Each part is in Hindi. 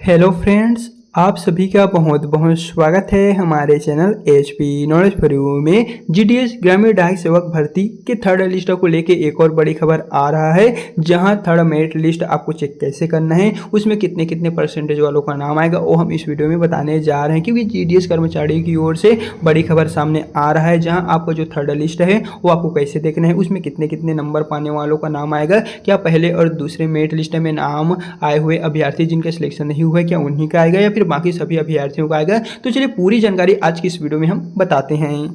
हेलो फ्रेंड्स, आप सभी का बहुत बहुत स्वागत है हमारे channel HP knowledge for you में। GDS ग्रामीण डाक सेवक भर्ती के थर्ड लिस्ट को लेके एक और बड़ी खबर आ रहा है, जहां थर्ड मेरिट लिस्ट आपको चेक कैसे करना है, उसमें कितने कितने परसेंटेज वालों का नाम आएगा वो हम इस वीडियो में बताने जा रहे हैं। क्योंकि GDS कर्मचारियों की ओर से बड़ी खबर सामने आ रहा है, जहाँ आपका जो थर्ड लिस्ट है वो आपको कैसे देखना है, उसमें कितने कितने नंबर पाने वालों का नाम आएगा, क्या पहले और दूसरे मेरिट लिस्ट में नाम आए हुए अभ्यर्थी जिनका सिलेक्शन नहीं हुआ है क्या उन्हीं का आएगा या फिर बाकी सभी अभ्यर्थियों का आएगा। तो चलिए पूरी जानकारी आज की इस वीडियो में हम बताते हैं।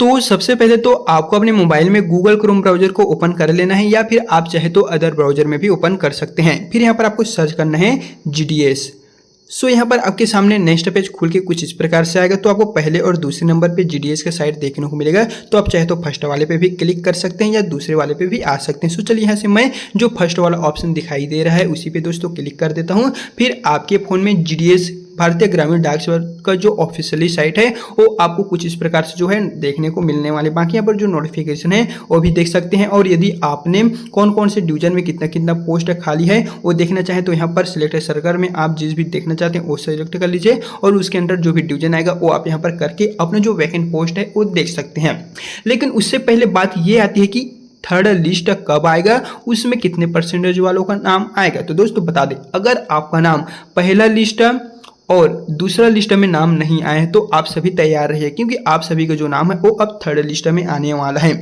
तो सबसे पहले तो आपको अपने मोबाइल में गूगल क्रोम ब्राउजर को ओपन कर लेना है, या फिर आप चाहे तो अदर ब्राउजर में भी ओपन कर सकते हैं। फिर यहाँ पर आपको सर्च करना है GDS। सो यहाँ पर आपके सामने नेक्स्ट पेज खुल के कुछ इस प्रकार से आएगा। तो आपको पहले और दूसरे नंबर पे GDS का साइट देखने को मिलेगा। तो आप चाहे तो फर्स्ट वाले पे भी क्लिक कर सकते हैं या दूसरे वाले पे भी आ सकते हैं। सो चलिए यहाँ से मैं जो फर्स्ट वाला ऑप्शन दिखाई दे रहा है उसी पे दोस्तों क्लिक कर देता हूँ। फिर आपके फ़ोन में GDS भारतीय ग्रामीण डाक सेवक का जो ऑफिशियली साइट है वो आपको कुछ इस प्रकार से जो है देखने को मिलने वाले। बाकी यहाँ पर जो नोटिफिकेशन है वो भी देख सकते हैं। और यदि आपने कौन कौन से डिवीजन में कितना कितना पोस्ट खाली है वो देखना चाहें तो यहाँ पर सिलेक्ट सर्कल में आप जिस भी देखना चाहते हैं वो सेलेक्ट कर लीजिए, और उसके अंदर जो भी डिवीजन आएगा वो आप यहाँ पर करके अपना जो वैकेंट पोस्ट है वो देख सकते हैं। लेकिन उससे पहले बात ये आती है कि थर्ड लिस्ट कब आएगा, उसमें कितने परसेंटेज वालों का नाम आएगा। तो दोस्तों बता दें, अगर आपका नाम पहला लिस्ट और दूसरा लिस्ट में नाम नहीं आए हैं तो आप सभी तैयार रहिए, क्योंकि आप सभी का जो नाम है वो अब थर्ड लिस्ट में आने वाला है।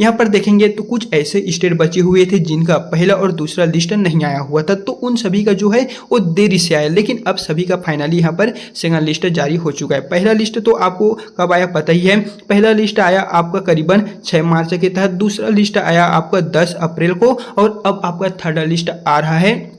यहाँ पर देखेंगे तो कुछ ऐसे स्टेट बचे हुए थे जिनका पहला और दूसरा लिस्ट नहीं आया हुआ था, तो उन सभी का जो है वो देरी से आया। लेकिन अब सभी का फाइनली यहाँ पर सेकंड लिस्ट जारी हो चुका है। पहला लिस्ट तो आपको कब आया पता ही है। पहला लिस्ट आया आपका करीबन 6 मार्च के तहत, दूसरा लिस्ट आया आपका 10 अप्रैल को, और अब आपका थर्ड लिस्ट आ रहा है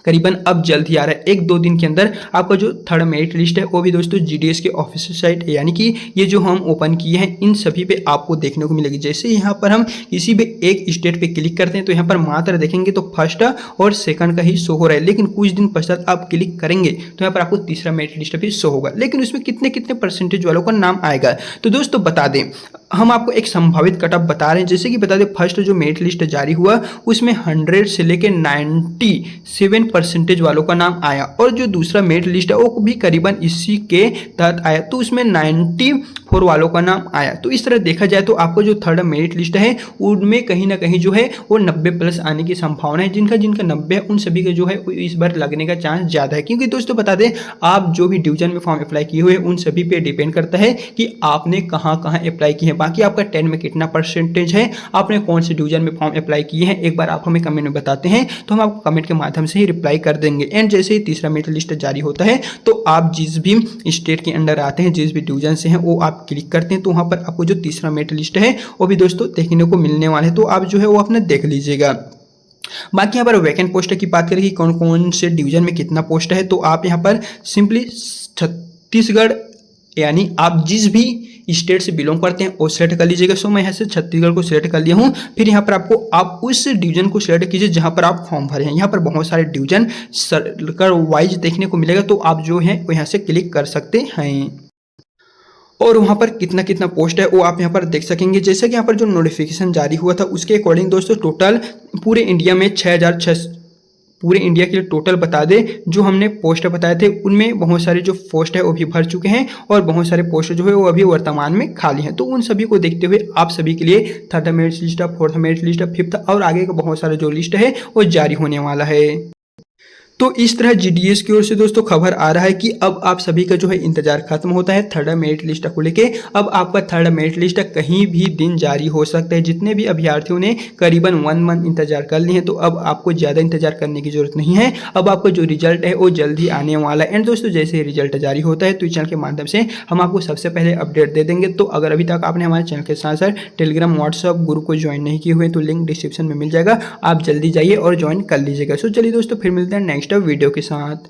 करीबन अब जल्द ही आ रहा है। 1-2 दिन के अंदर आपका जो थर्ड मेरिट लिस्ट है वो भी दोस्तों GDS के ऑफिशियल साइट यानी कि ये जो हम ओपन किए हैं इन सभी पे आपको देखने को मिलेगी। जैसे यहाँ पर हम किसी भी एक स्टेट पे क्लिक करते हैं तो यहाँ पर मात्र देखेंगे तो फर्स्ट और सेकंड का ही शो हो रहा है। लेकिन कुछ दिन पश्चात आप क्लिक करेंगे तो यहाँ पर आपको तीसरा मेरिट लिस्ट भी शो होगा, लेकिन उसमें कितने कितने परसेंटेज वालों का नाम आएगा। तो दोस्तों बता दें, हम आपको एक संभावित कटअप बता रहे हैं। जैसे कि बता दें, फर्स्ट जो मेरिट लिस्ट जारी हुआ उसमें 100 से लेकर 97% वालों का नाम आया, और जो दूसरा मेरिट लिस्ट है वो भी करीबन इसी के तहत आया, तो उसमें 94 वालों का नाम आया। तो इस तरह देखा जाए तो आपको जो थर्ड मेरिट लिस्ट है उनमें कहीं ना कहीं जो है वो 90+ आने की संभावना है। जिनका 90 है उन सभी का जो है इस बार लगने का चांस ज़्यादा है। क्योंकि दोस्तों बता दें, आप जो भी डिवीजन में फॉर्म अप्लाई किए हुए उन सभी पे डिपेंड करता है कि आपने कहाँ कहाँ अप्लाई किए हैं। बाकी आपका 10 में कितना परसेंटेज है, आपने कौन से डिवीजन में फॉर्म अप्लाई किए हैं, एक बार आप हमें कमेंट में बताते हैं तो हम आपको कमेंट के माध्यम से ही रिप्लाई कर देंगे। एंड जैसे ही तीसरा मेरिट लिस्ट जारी होता है तो आप जिस भी स्टेट के अंडर आते हैं, जिस भी डिवीजन से हैं वो आप क्लिक करते हैं तो वहाँ पर आपको जो तीसरा मेरिट लिस्ट है वो भी दोस्तों देखने को मिलने वाला है। तो आप जो है वो अपना देख लीजिएगा। बाकी यहाँ पर वैकेंट पोस्ट की बात करें कि कौन कौन से डिवीजन में कितना पोस्ट है, तो आप यहाँ पर सिंपली छत्तीसगढ़ यानी आप जिस भी स्टेट से बिलोंग करते हैं वो सेलेक्ट कर लीजिएगा। सो मैं यहाँ से छत्तीसगढ़ को सिलेक्ट कर लिया हूँ। फिर यहाँ पर आपको आप उस डिवीजन को सिलेक्ट कीजिए जहाँ पर आप फॉर्म भरे हैं। यहाँ पर बहुत सारे डिवीजन सर्कल वाइज देखने को मिलेगा, तो आप जो है वो यहाँ से क्लिक कर सकते हैं। और वहाँ पर कितना कितना पोस्ट है वो आप यहाँ पर देख सकेंगे। जैसे कि यहाँ पर जो नोटिफिकेशन जारी हुआ था उसके अकॉर्डिंग दोस्तों टोटल पूरे इंडिया में 6006 पूरे इंडिया के लिए टोटल बता दें, जो हमने पोस्ट बताए थे उनमें बहुत सारे जो पोस्ट है वो भी भर चुके हैं, और बहुत सारे पोस्ट जो है वो अभी वर्तमान में खाली हैं। तो उन सभी को देखते हुए आप सभी के लिए third merit list, fourth merit list, fifth और आगे का बहुत सारा जो लिस्ट है वो जारी होने वाला है। तो इस तरह GDS की ओर से दोस्तों खबर आ रहा है कि अब आप सभी का जो है इंतजार खत्म होता है थर्ड मेरिट लिस्ट को लेके। अब आपका थर्ड मेरिट लिस्ट कहीं भी दिन जारी हो सकता है। जितने भी अभ्यर्थियों ने करीबन 1 मंथ इंतजार कर लिए हैं तो अब आपको ज़्यादा इंतजार करने की जरूरत नहीं है। अब आपका जो रिजल्ट है वो जल्द ही आने वाला है। एंड दोस्तों जैसे ही रिजल्ट जारी होता है तो इस चैनल के माध्यम से हम आपको सबसे पहले अपडेट दे देंगे। तो अगर अभी तक आपने हमारे चैनल के साथ साथ टेलीग्राम व्हाट्सअप ग्रुप को ज्वाइन नहीं किए हुए तो लिंक डिस्क्रिप्शन में मिल जाएगा, आप जल्दी जाइए और ज्वाइन कर लीजिएगा। सो चलिए दोस्तों फिर मिलते हैं नेक्स्ट वीडियो के साथ।